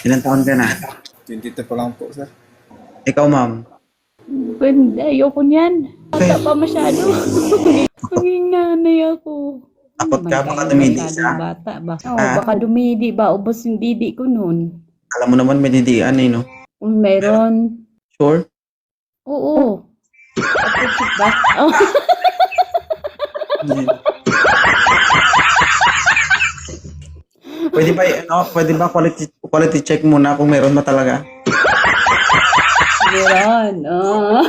Ilang taon ka na? 22 pa lang po, sir. Ikaw, ma'am. Ganda, ayoko niyan. Bata Okay. pa masyado. Maging nanay ako. Takot ka, baka Masyadong dumidi isa. bata ba? Oo, Ah. baka dumidi ba? Ubos yung didi ko nun. Alam mo naman, may didian eh, no? Kung meron. Sure? Oo. Kapit ba? Oh. Pwede ba, pwede ba quality check muna kung meron ba talaga? Meron. Oh.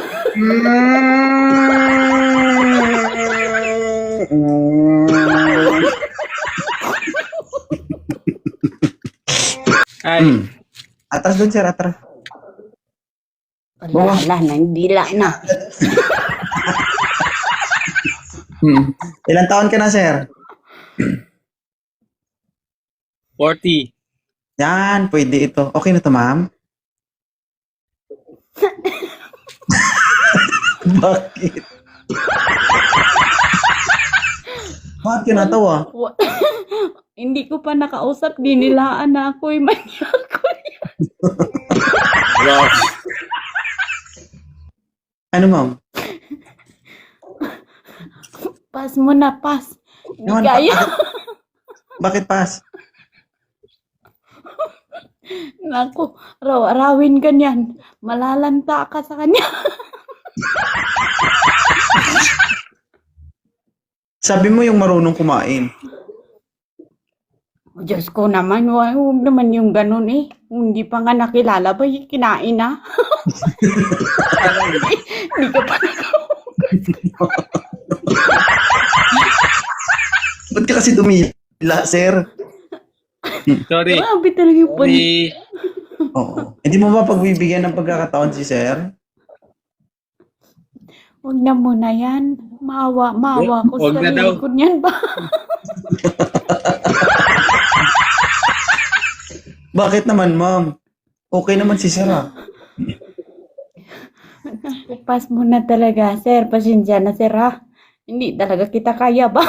Ay, Atras doon, sir, atras. Wala na, hindi na. Ilang taon ka na, sir? 40. Yan, pwede ito. Okay na to, ma'am? Bakit? Bakit ka natawa? Hindi ko pa nakausap, dinilaan na ako. Manyak ko. Wow. Ano, ma'am? Pas mo na, pas. Hindi Naman, kaya. Bakit pas? Naku, arawin ka niyan. Malalanta ka sa kanya. Sabi mo yung marunong kumain. Oh, Diyos ko naman, huwag naman yung ganun eh. Kung hindi pa nga nakilala ba, kinain na. Hindi ka pa Ba't ka kasi dumila, sir? Sorry. Grabe talaga yung pan. Sorry. Oo. Hindi mo ba pagbibigyan ng pagkakataon si sir? Huwag na muna yan. Maawa ko Huwag sa na daw. sarili ko niyan ba? Bakit naman, ma'am? Okay naman si sir, ah. Pas mo na talaga, sir. Pasensya na, sir, ha? Hindi talaga kita kaya ba?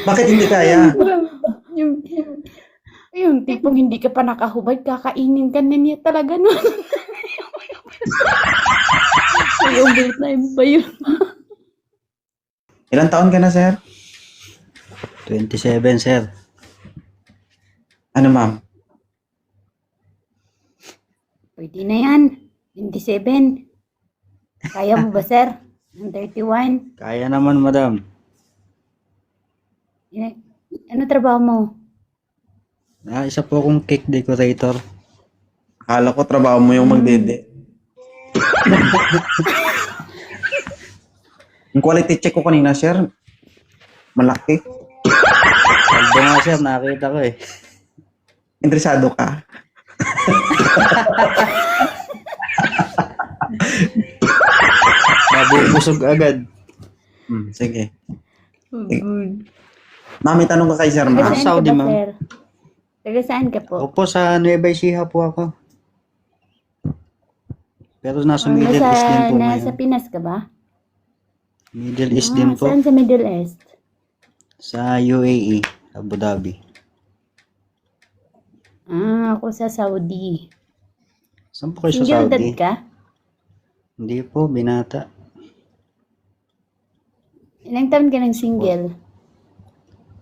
Bakit hindi kaya? yung tipong hindi ka pa nakahubad, kakainin ka na niya talaga nun. Yung time ba yun? Ilang taon ka na, sir? 27, sir. Ano, ma'am? Pwede na yan. 27. Kaya mo ba, sir? Ang 31. Kaya naman, madam. Ano trabaho mo? Isa po akong cake decorator. Akala ko trabaho mo yung magdede. Yung quality check ko kanina, sir. Malaki. Aldo nga, sir. Nakita ko eh. Interesado ka? Mabubusog agad. Sige. Good. Ma'am, may tanong ka kay sir, Taga ma'am. saan Saudi, ka ba, ma'am. sir? Taga saan ka po? Opo, sa Nueva Ecija po ako. Pero nasa Middle East din po Nasa ngayon. Pinas ka ba? Middle East din po. Saan sa Middle East? Sa UAE, Abu Dhabi. Ako sa Saudi. Saan po kayo sa Single dad Saudi? ka? Hindi po, binata. Ilang taon ka ng single?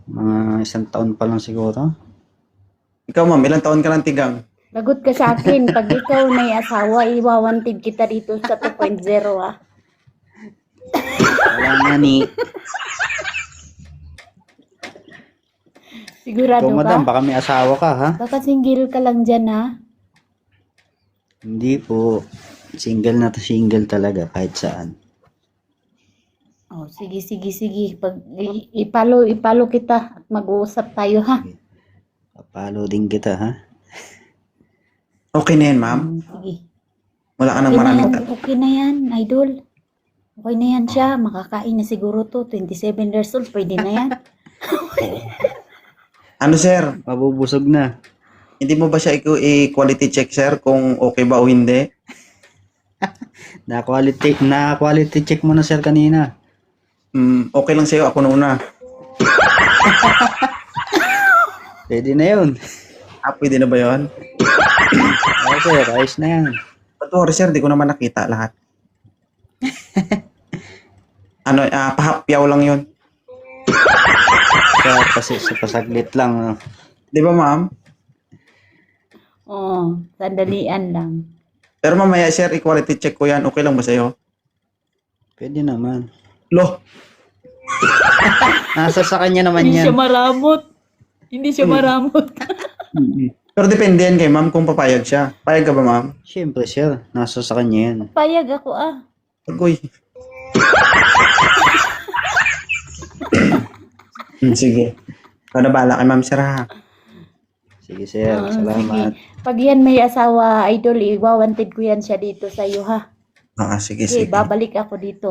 Mga 1 taon pa lang siguro. Ikaw, ma'am, ilang taon ka ng tigang? Lagot ka sa akin. Pag ikaw may asawa, iwawantid kita dito sa 2.0, ha? Wala nga ni. Sigurado Ikaw, madam, ka? baka may asawa ka, ha? Baka single ka lang dyan, ha? Hindi po. Single na to single talaga, kahit saan. Oh, sige. Pag ipalo kita at mag-uusap tayo, ha? Papalo din kita, ha? Okay na yan, ma'am. Sige. Wala ka nang Okay na maraming yan, tanong. okay na yan, idol. Okay na yan siya. Makakain na siguro to. 27 years old, pwede na yan. Ano, sir? Mabubusog na. Hindi mo ba siya i-quality check, sir, kung okay ba o hindi? Na-quality check mo na, sir, kanina. Okay lang sa'yo, ako na una. Pwede na yun. Pwede na ba yun? Okay, sir. Ayos na yan. Don't worry sir, di ko naman nakita lahat. Pahapyaw lang yun. Kasi sa pasaglit lang. No? Di ba ma'am? Oo, sandalian lang. Pero mamaya sir, i-quality check ko yan. Okay lang ba sa'yo? Pwede naman. Lo, Nasa sa kanya naman Hindi siya yan. maramot. Hindi siya maramot. pero depende yan kay ma'am kung papayag siya. Payag ka ba ma'am? Siyempre, sir. Nasa sa kanya yan. Payag ako ah. Agoy. Sige. Ikaw na bahala kay ma'am sir ha. Sige, sir. Oo, Salamat. sige. Pag yan may asawa, idol, iwawanted ko yan siya dito sa iyo ha. Sige, Okay, sige. babalik ako dito.